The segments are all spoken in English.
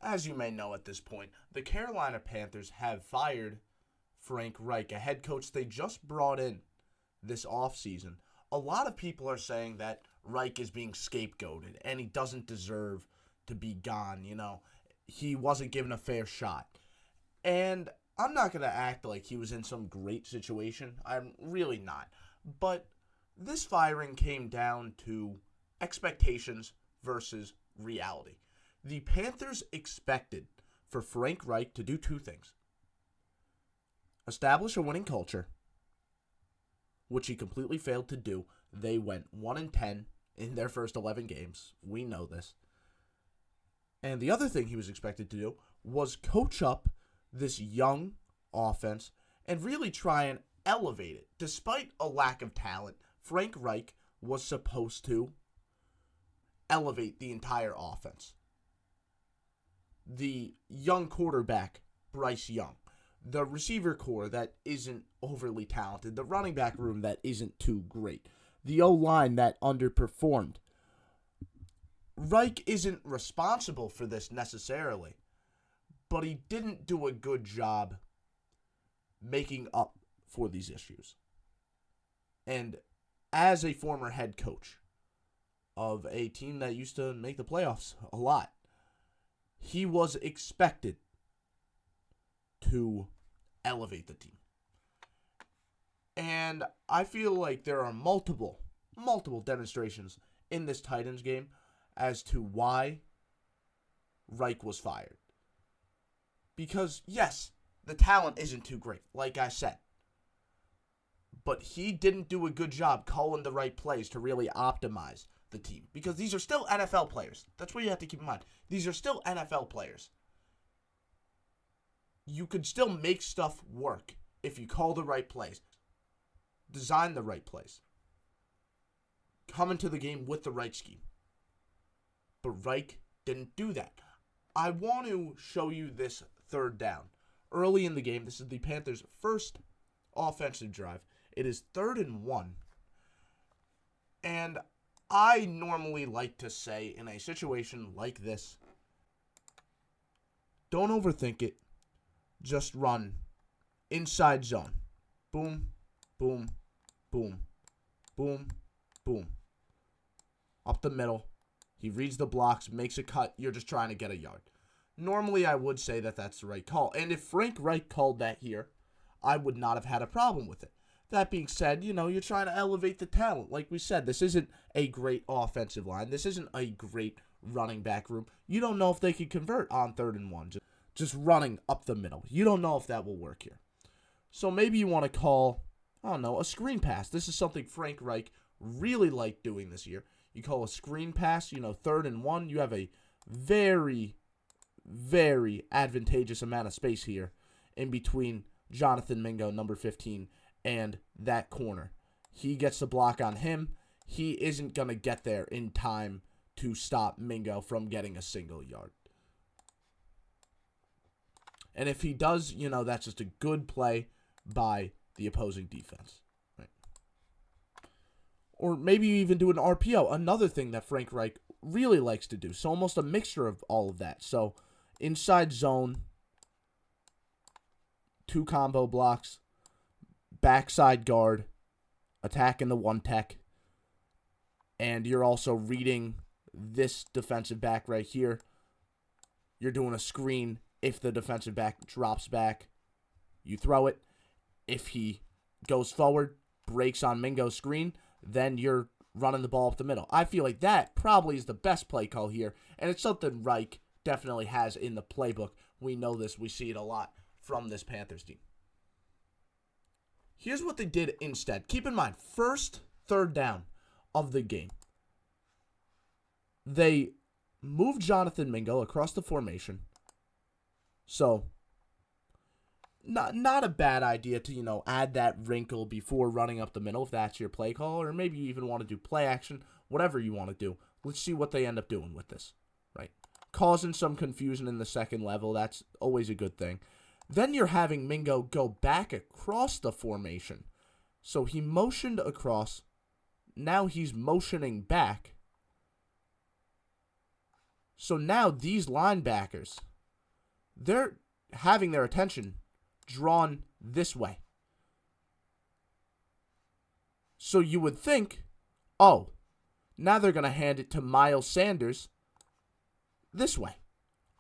As you may know at this point, the Carolina Panthers have fired Frank Reich, a head coach they just brought in this offseason. A lot of people are saying that Reich is being scapegoated and he doesn't deserve to be gone. He wasn't given a fair shot. And I'm not going to act like he was in some great situation. I'm really not. But this firing came down to expectations versus reality. The Panthers expected for Frank Reich to do two things: establish a winning culture, which he completely failed to do. They went 1-10 in their first 11 games. We know this. And the other thing he was expected to do was coach up this young offense and really try and elevate it. Despite a lack of talent, Frank Reich was supposed to elevate the entire offense. The young quarterback, Bryce Young. The receiver core that isn't overly talented. The running back room that isn't too great. The O-line that underperformed. Reich isn't responsible for this necessarily, but he didn't do a good job making up for these issues. And as a former head coach of a team that used to make the playoffs a lot, he was expected to elevate the team. And I feel like there are multiple demonstrations in this Titans game as to why Reich was fired. Because, yes, the talent isn't too great, like I said. But he didn't do a good job calling the right plays to really optimize the team. Because these are still NFL players. That's what you have to keep in mind. These are still NFL players. You could still make stuff work if you call the right plays. Design the right plays. Come into the game with the right scheme. But Reich didn't do that. I want to show you this third down. Early in the game, this is the Panthers' first offensive drive. It is 3rd and 1. And I normally like to say in a situation like this, don't overthink it. Just run inside zone. Boom, boom, boom, boom, boom. Up the middle. He reads the blocks, makes a cut. You're just trying to get a yard. Normally, I would say that that's the right call. And if Frank Reich called that here, I would not have had a problem with it. That being said, you're trying to elevate the talent. Like we said, this isn't a great offensive line. This isn't a great running back room. You don't know if they can convert on 3rd and 1. Just running up the middle. You don't know if that will work here. So maybe you want to call, a screen pass. This is something Frank Reich really liked doing this year. You call a screen pass, 3rd and 1. You have a very, very advantageous amount of space here in between Jonathan Mingo, number 15, and that corner. He gets the block on him. He isn't going to get there in time to stop Mingo from getting a single yard. And if he does, that's just a good play by the opposing defense. Right? Or maybe you even do an RPO, another thing that Frank Reich really likes to do. So almost a mixture of all of that. So inside zone, 2 combo blocks, backside guard, attacking the 1-tech, and you're also reading this defensive back right here. You're doing a screen. If the defensive back drops back, you throw it. If he goes forward, breaks on Mingo's screen, then you're running the ball up the middle. I feel like that probably is the best play call here, and it's something Reich definitely has in the playbook. We know this. We see it a lot from this Panthers team. Here's what they did instead. Keep in mind, first 3rd down of the game. They moved Jonathan Mingo across the formation. So, not a bad idea to, add that wrinkle before running up the middle if that's your play call, or maybe you even want to do play action, whatever you want to do. Let's see what they end up doing with this, right? Causing some confusion in the second level, that's always a good thing. Then you're having Mingo go back across the formation. So he motioned across. Now he's motioning back. So now these linebackers they're having their attention drawn this way. So you would think, oh, now they're going to hand it to Miles Sanders this way,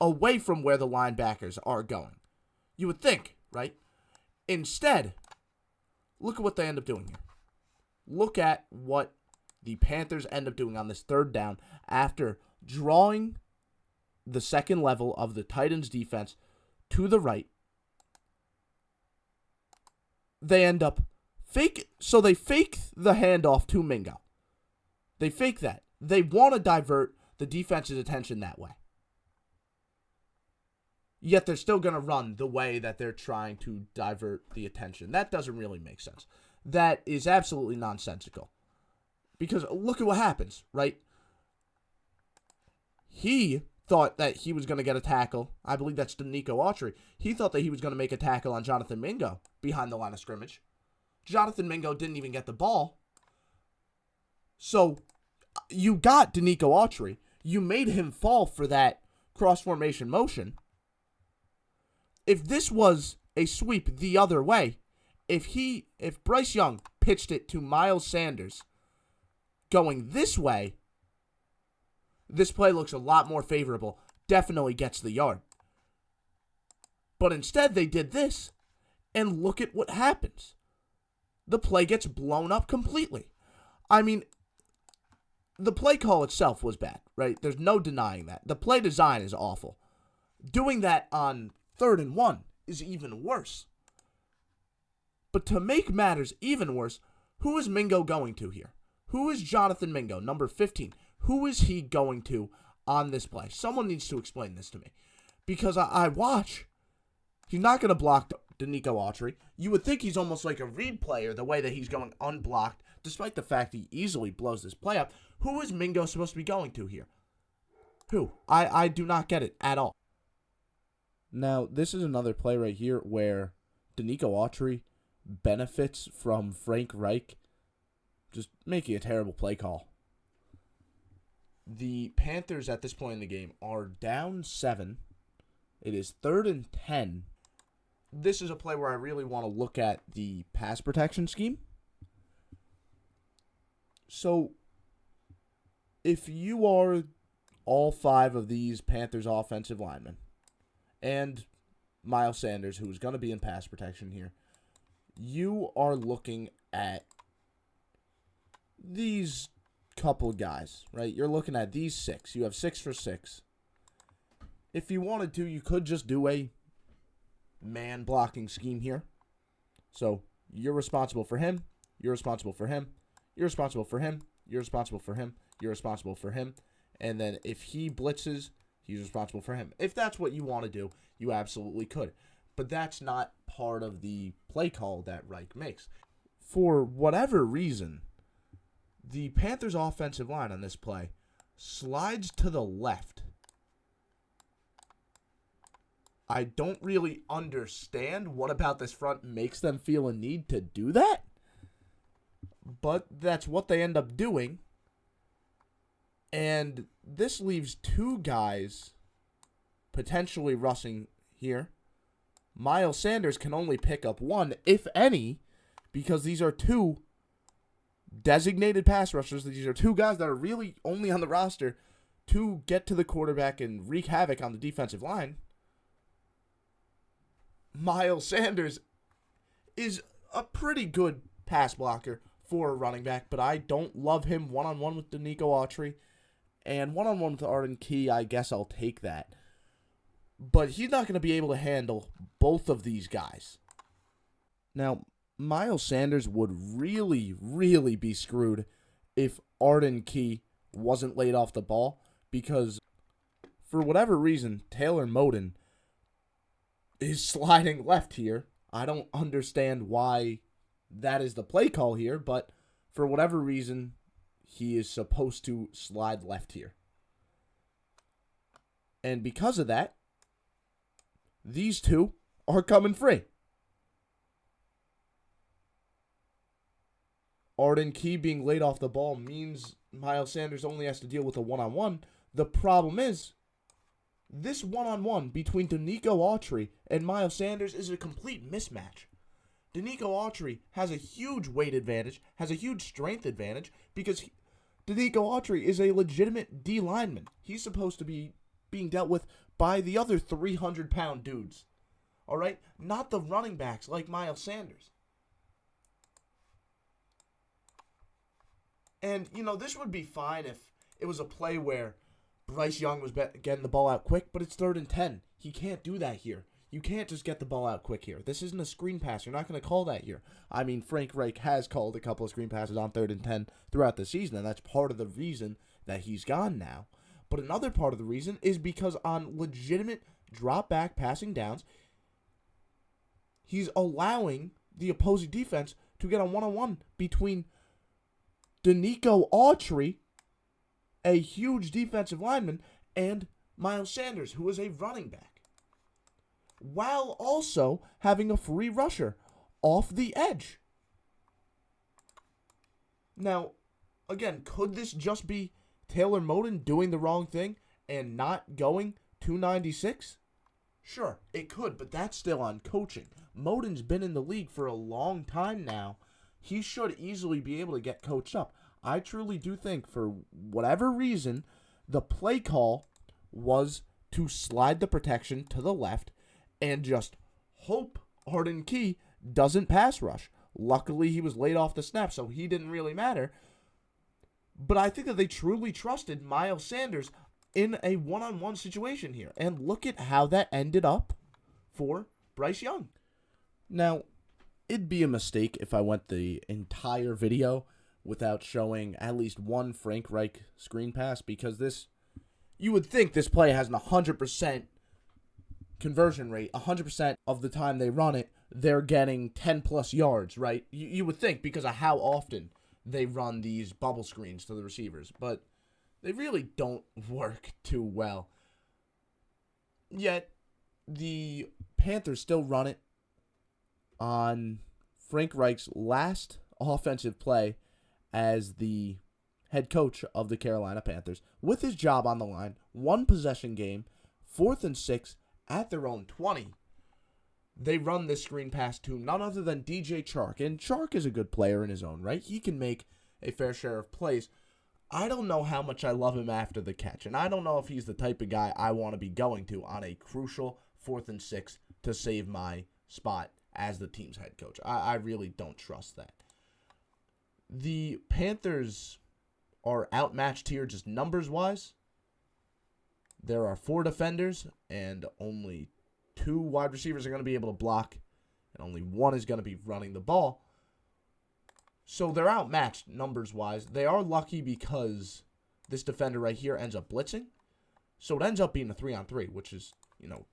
away from where the linebackers are going. You would think, right? Instead, look at what they end up doing here. Look at what the Panthers end up doing on this third down after drawing the second level of the Titans defense to the right. They end up they fake the handoff to Mingo. They fake that. They want to divert the defense's attention that way. Yet they're still going to run the way that they're trying to divert the attention. That doesn't really make sense. That is absolutely nonsensical. Because look at what happens, right? He thought that he was going to get a tackle. I believe that's Danico Autry. He thought that he was going to make a tackle on Jonathan Mingo behind the line of scrimmage. Jonathan Mingo didn't even get the ball. So you got Danico Autry. You made him fall for that cross-formation motion. If this was a sweep the other way, if Bryce Young pitched it to Miles Sanders going this way, this play looks a lot more favorable. Definitely gets the yard. But instead they did this, and look at what happens. The play gets blown up completely. I mean, the play call itself was bad, right? There's no denying that. The play design is awful. Doing that on 3rd and 1 is even worse. But to make matters even worse, who is Mingo going to here? Who is Jonathan Mingo, number 15? Who is he going to on this play? Someone needs to explain this to me. Because I watch. He's not going to block Danico Autry. You would think he's almost like a read player the way that he's going unblocked, despite the fact he easily blows this play up. Who is Mingo supposed to be going to here? Who? I do not get it at all. Now, this is another play right here where Danico Autry benefits from Frank Reich just making a terrible play call. The Panthers at this point in the game are down 7. It is 3rd and 10. This is a play where I really want to look at the pass protection scheme. So, if you are all 5 of these Panthers offensive linemen, and Miles Sanders, who is going to be in pass protection here, you are looking at these couple guys, right? You're looking at these 6. You have 6 for 6. If you wanted to, you could just do a man blocking scheme here. So you're responsible for him. You're responsible for him. You're responsible for him. You're responsible for him. You're responsible for him. And then if he blitzes, he's responsible for him. If that's what you want to do, you absolutely could. But that's not part of the play call that Reich makes. For whatever reason, the Panthers' offensive line on this play slides to the left. I don't really understand what about this front makes them feel a need to do that. But that's what they end up doing. And this leaves 2 guys potentially rushing here. Miles Sanders can only pick up 1, if any, because these are 2 designated pass rushers. These are 2 guys that are really only on the roster to get to the quarterback and wreak havoc on the defensive line. Miles Sanders is a pretty good pass blocker for a running back, but I don't love him one-on-one with Danico Autry. And one-on-one with Arden Key, I guess I'll take that. But he's not going to be able to handle both of these guys. Now, Miles Sanders would really, really be screwed if Arden Key wasn't laid off the ball, because for whatever reason, Taylor Moden is sliding left here. I don't understand why that is the play call here, but for whatever reason, he is supposed to slide left here. And because of that, these 2 are coming free. Arden Key being laid off the ball means Miles Sanders only has to deal with a one-on-one. The problem is, this one-on-one between Danico Autry and Miles Sanders is a complete mismatch. Danico Autry has a huge weight advantage, has a huge strength advantage, because Danico Autry is a legitimate D lineman. He's supposed to be being dealt with by the other 300-pound dudes. All right? Not the running backs like Miles Sanders. And, this would be fine if it was a play where Bryce Young was getting the ball out quick, but it's 3rd and 10. He can't do that here. You can't just get the ball out quick here. This isn't a screen pass. You're not going to call that here. I mean, Frank Reich has called a couple of screen passes on 3rd and 10 throughout the season, and that's part of the reason that he's gone now. But another part of the reason is because on legitimate drop-back passing downs, he's allowing the opposing defense to get a one-on-one between Danico Autry, a huge defensive lineman, and Miles Sanders, who is a running back, while also having a free rusher off the edge. Now, again, could this just be Taylor Moton doing the wrong thing and not going 296? Sure, it could, but that's still on coaching. Moton's been in the league for a long time now. He should easily be able to get coached up. I truly do think, for whatever reason, the play call was to slide the protection to the left and just hope Arden Key doesn't pass rush. Luckily, he was laid off the snap, so he didn't really matter. But I think that they truly trusted Miles Sanders in a one-on-one situation here. And look at how that ended up for Bryce Young. Now, it'd be a mistake if I went the entire video without showing at least one Frank Reich screen pass, because you would think this play has an 100% conversion rate. 100% of the time they run it, they're getting 10-plus yards, right? You would think, because of how often they run these bubble screens to the receivers, but they really don't work too well. Yet, the Panthers still run it on Frank Reich's last offensive play as the head coach of the Carolina Panthers, with his job on the line. 1-possession game, 4th and 6 at their own 20. They run this screen pass to none other than DJ Chark. And Chark is a good player in his own right. He can make a fair share of plays. I don't know how much I love him after the catch, and I don't know if he's the type of guy I want to be going to on a crucial 4th and 6 to save my spot as the team's head coach. I really don't trust that. The Panthers are outmatched here just numbers-wise. There are 4 defenders, and only 2 wide receivers are going to be able to block, and only 1 is going to be running the ball. So they're outmatched numbers-wise. They are lucky because this defender right here ends up blitzing. So it ends up being a 3-on-3, which is,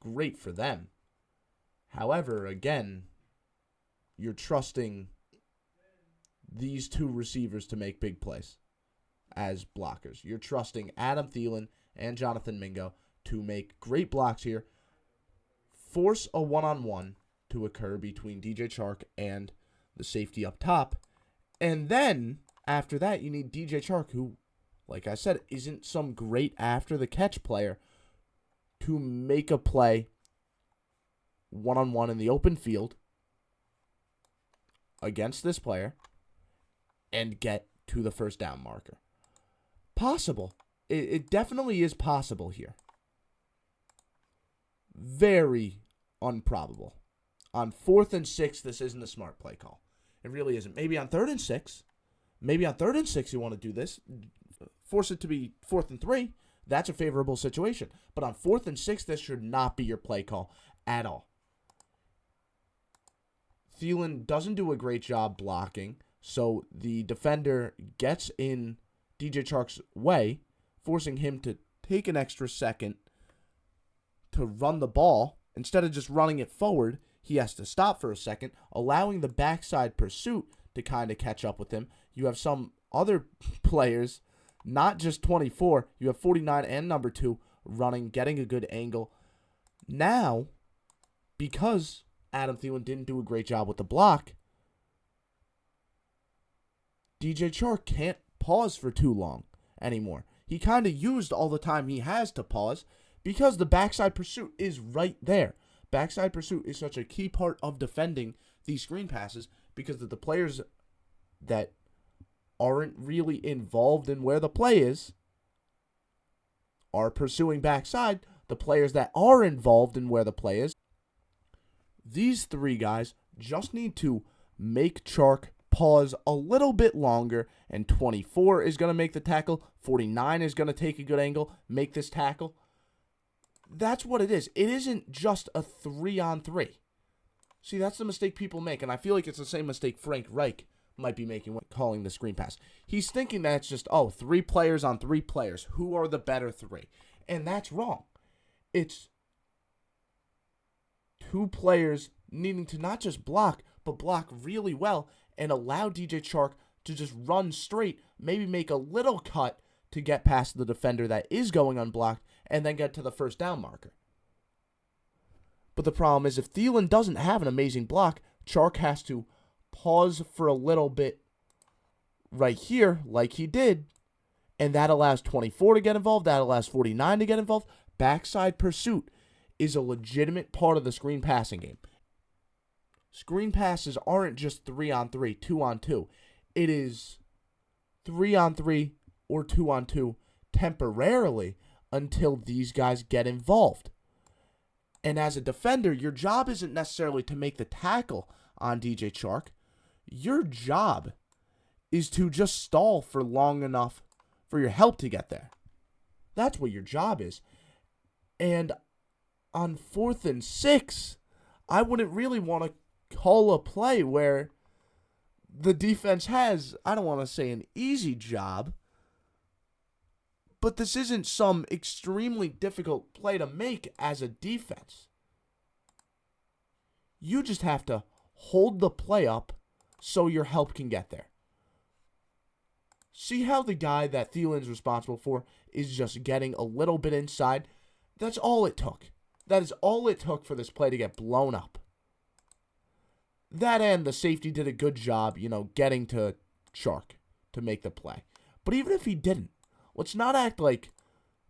great for them. However, again, you're trusting these 2 receivers to make big plays as blockers. You're trusting Adam Thielen and Jonathan Mingo to make great blocks here, force a one-on-one to occur between DJ Chark and the safety up top, and then after that you need DJ Chark, who, like I said, isn't some great after-the-catch player, to make a play one-on-one in the open field against this player and get to the first down marker. Possible. It definitely is possible here. Very unprobable. On 4th and 6, this isn't a smart play call. It really isn't. Maybe on 3rd and 6. Maybe on 3rd and 6 you want to do this. Force it to be 4th and 3. That's a favorable situation. But on 4th and 6, this should not be your play call at all. Thielen doesn't do a great job blocking, so the defender gets in DJ Chark's way, forcing him to take an extra second to run the ball. Instead of just running it forward, he has to stop for a second, allowing the backside pursuit to kind of catch up with him. You have some other players, not just 24, you have 49 and number 2 running, getting a good angle. Now, because Adam Thielen didn't do a great job with the block, DJ Chark can't pause for too long anymore. He kind of used all the time he has to pause Because the backside pursuit is right there. Backside pursuit is such a key part of defending these screen passes because of the players that aren't really involved in where the play is are pursuing backside. The players that are involved in where the play is, these three guys just need to make Chark pause a little bit longer, and 24 is going to make the tackle. 49 is going to take a good angle, make this tackle. That's what it is. It isn't just a 3-on-3. See, that's the mistake people make, and I feel like it's the same mistake Frank Reich might be making when calling the screen pass. He's thinking that it's just, 3 players on 3 players. Who are the better 3? And that's wrong. It's 2 players needing to not just block, but block really well and allow DJ Chark to just run straight, maybe make a little cut to get past the defender that is going unblocked, and then get to the first down marker. But the problem is if Thielen doesn't have an amazing block, Chark has to pause for a little bit right here like he did, and that allows 24 to get involved, that allows 49 to get involved. Backside pursuit is a legitimate part of the screen passing game. Screen passes aren't just 3-on-3, 2-on-2. It is 3-on-3 or 2-on-2 temporarily until these guys get involved. And as a defender, your job isn't necessarily to make the tackle on DJ Chark. Your job is to just stall for long enough for your help to get there. That's what your job is. And on 4th and 6, I wouldn't really want to call a play where the defense has, I don't want to say an easy job, but this isn't some extremely difficult play to make as a defense. You just have to hold the play up so your help can get there. See how the guy that Thielen's responsible for is just getting a little bit inside? That's all it took. That is all it took for this play to get blown up. That and the safety did a good job, getting to Chark to make the play. But even if he didn't, let's not act like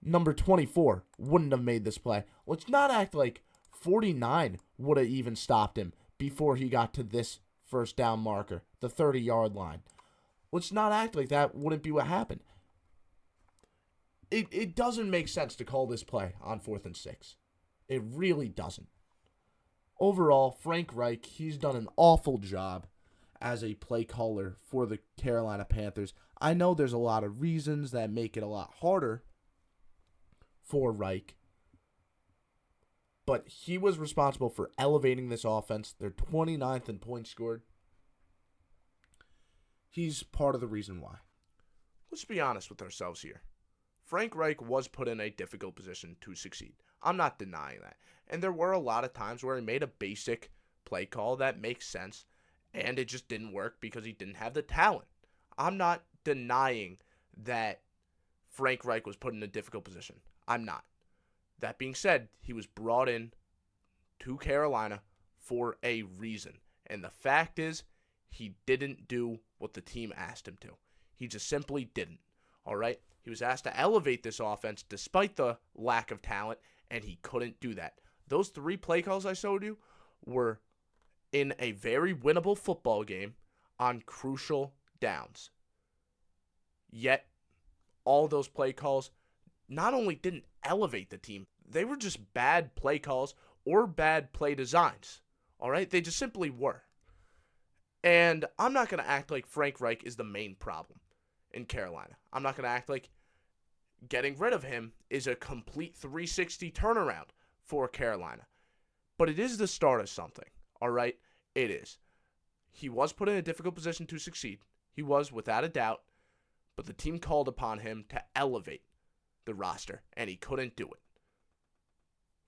number 24 wouldn't have made this play. Let's not act like 49 would have even stopped him before he got to this first down marker, the 30-yard line. Let's not act like that wouldn't be what happened. It doesn't make sense to call this play on 4th and 6. It really doesn't. Overall, Frank Reich, he's done an awful job as a play caller for the Carolina Panthers. I know there's a lot of reasons that make it a lot harder for Reich, but he was responsible for elevating this offense. They're 29th in points scored. He's part of the reason why. Let's be honest with ourselves here. Frank Reich was put in a difficult position to succeed. I'm not denying that. And there were a lot of times where he made a basic play call that makes sense, and it just didn't work because he didn't have the talent. I'm not denying that Frank Reich was put in a difficult position. I'm not. That being said, he was brought in to Carolina for a reason. And the fact is, he didn't do what the team asked him to. He just simply didn't. All right? He was asked to elevate this offense despite the lack of talent, and he couldn't do that. Those 3 play calls I showed you were in a very winnable football game on crucial downs. Yet, all those play calls not only didn't elevate the team, they were just bad play calls or bad play designs. All right? They just simply were. And I'm not going to act like Frank Reich is the main problem in Carolina. I'm not going to act like getting rid of him is a complete 360 turnaround for Carolina. But it is the start of something, all right? It is. He was put in a difficult position to succeed. He was, without a doubt. But the team called upon him to elevate the roster, and he couldn't do it.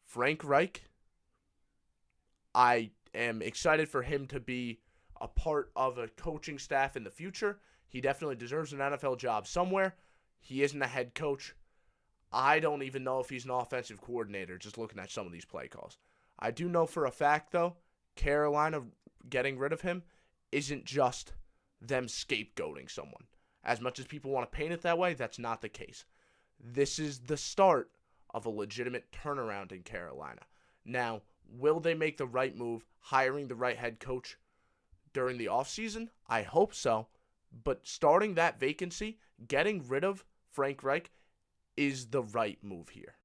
Frank Reich, I am excited for him to be a part of a coaching staff in the future. He definitely deserves an NFL job somewhere. He isn't a head coach. I don't even know if he's an offensive coordinator, just looking at some of these play calls. I do know for a fact, though, Carolina getting rid of him isn't just them scapegoating someone. As much as people want to paint it that way, that's not the case. This is the start of a legitimate turnaround in Carolina. Now, will they make the right move, hiring the right head coach during the offseason? I hope so. But starting that vacancy, getting rid of Frank Reich, is the right move here.